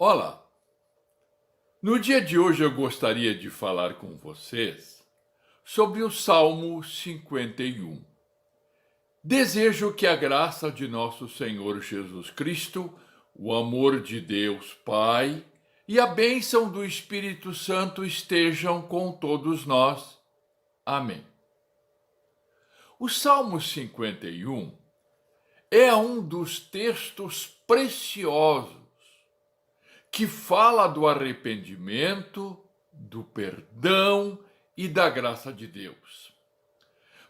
Olá! No dia de hoje eu gostaria de falar com vocês sobre o Salmo 51. Desejo que a graça de nosso Senhor Jesus Cristo, o amor de Deus Pai e a bênção do Espírito Santo estejam com todos nós. Amém. O Salmo 51 é um dos textos preciosos que fala do arrependimento, do perdão e da graça de Deus.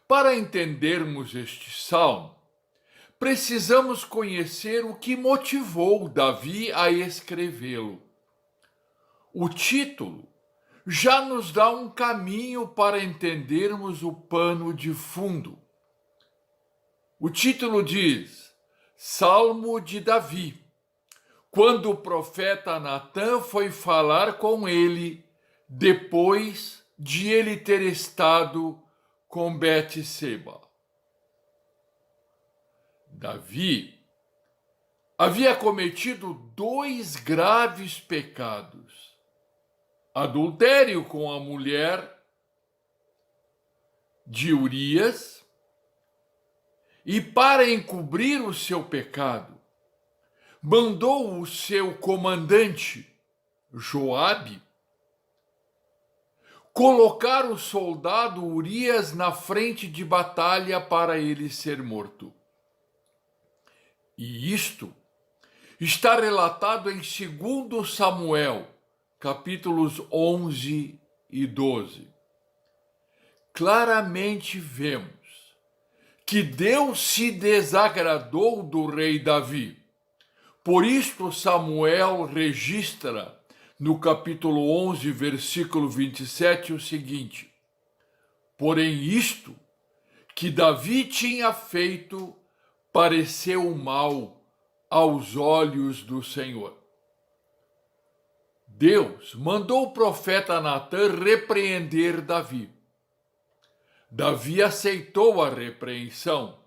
Para entendermos este salmo, precisamos conhecer o que motivou Davi a escrevê-lo. O título já nos dá um caminho para entendermos o pano de fundo. O título diz: Salmo de Davi, quando o profeta Natã foi falar com ele, depois de ele ter estado com Betseba. Davi havia cometido 2 graves pecados: adultério com a mulher de Urias, e para encobrir o seu pecado, mandou o seu comandante, Joabe, colocar o soldado Urias na frente de batalha para ele ser morto. E isto está relatado em 2 Samuel, capítulos 11 e 12. Claramente vemos que Deus se desagradou do rei Davi. Por isto, Samuel registra no capítulo 11, versículo 27, o seguinte: porém isto que Davi tinha feito pareceu mal aos olhos do Senhor. Deus mandou o profeta Natã repreender Davi. Davi aceitou a repreensão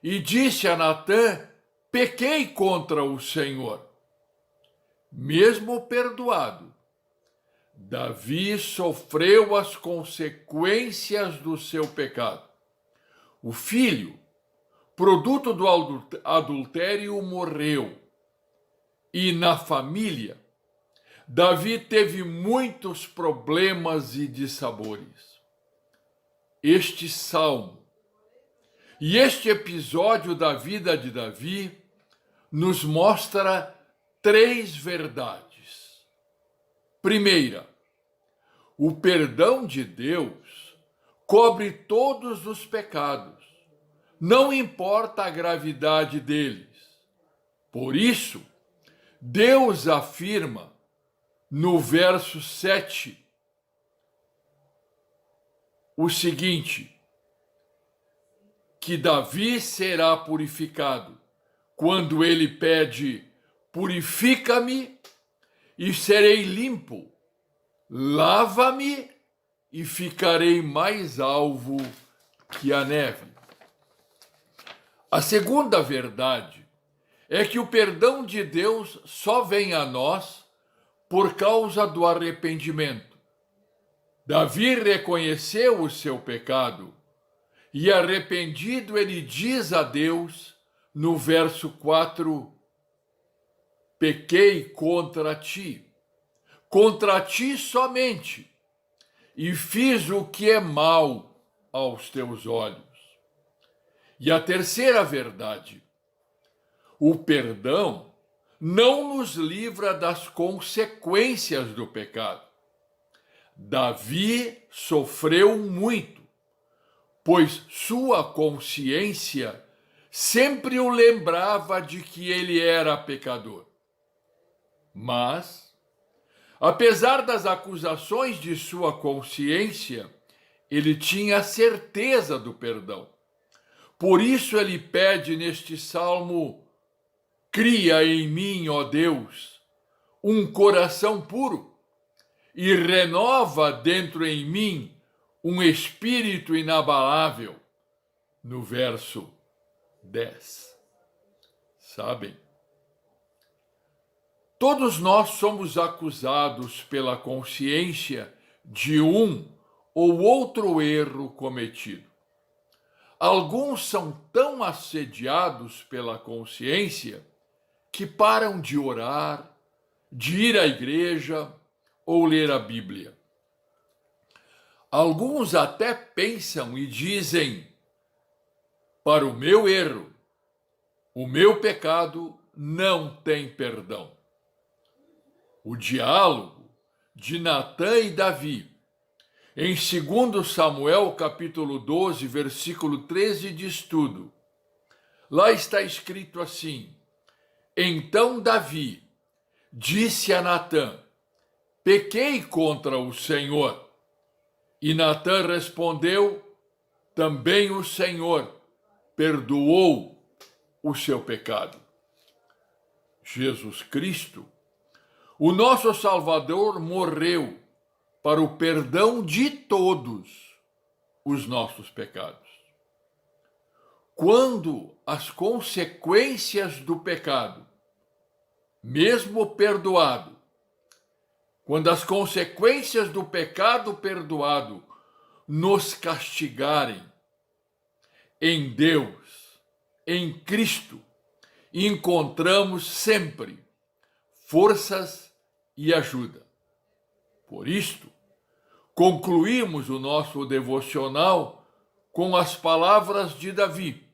e disse a Natã: pequei contra o Senhor. Mesmo perdoado, Davi sofreu as consequências do seu pecado. O filho, produto do adultério, morreu. E na família, Davi teve muitos problemas e dissabores. Este salmo e este episódio da vida de Davi nos mostra 3 verdades. Primeira, o perdão de Deus cobre todos os pecados, não importa a gravidade deles. Por isso, Deus afirma no verso 7 o seguinte: que Davi será purificado quando ele pede: purifica-me e serei limpo, lava-me e ficarei mais alvo que a neve. A segunda verdade é que o perdão de Deus só vem a nós por causa do arrependimento. Davi reconheceu o seu pecado e, arrependido, ele diz a Deus no verso 4: pequei contra ti somente, e fiz o que é mal aos teus olhos. E a terceira verdade: o perdão não nos livra das consequências do pecado. Davi sofreu muito, pois sua consciência sempre o lembrava de que ele era pecador. Mas, apesar das acusações de sua consciência, ele tinha certeza do perdão. Por isso ele pede neste salmo: cria em mim, ó Deus, um coração puro e renova dentro em mim um espírito inabalável. No verso 10. Sabem? Todos nós somos acusados pela consciência de um ou outro erro cometido. Alguns são tão assediados pela consciência que param de orar, de ir à igreja ou ler a Bíblia. Alguns até pensam e dizem: para o meu erro, o meu pecado não tem perdão. O diálogo de Natã e Davi, em 2 Samuel, capítulo 12, versículo 13, diz tudo. Lá está escrito assim: então Davi disse a Natã: pequei contra o Senhor. E Natã respondeu: também o Senhor perdoou o seu pecado. Jesus Cristo, o nosso Salvador, morreu para o perdão de todos os nossos pecados. Quando as consequências do pecado, mesmo perdoado, quando as consequências do pecado perdoado nos castigarem, em Deus, em Cristo, encontramos sempre forças e ajuda. Por isto, concluímos o nosso devocional com as palavras de Davi,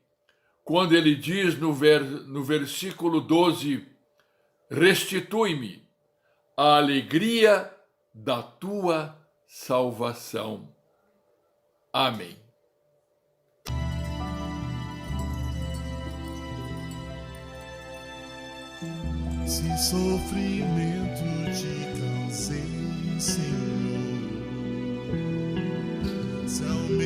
quando ele diz no versículo 12: restitui-me a alegria da tua salvação. Amém. Se sofrimento te causei, Senhor, se ao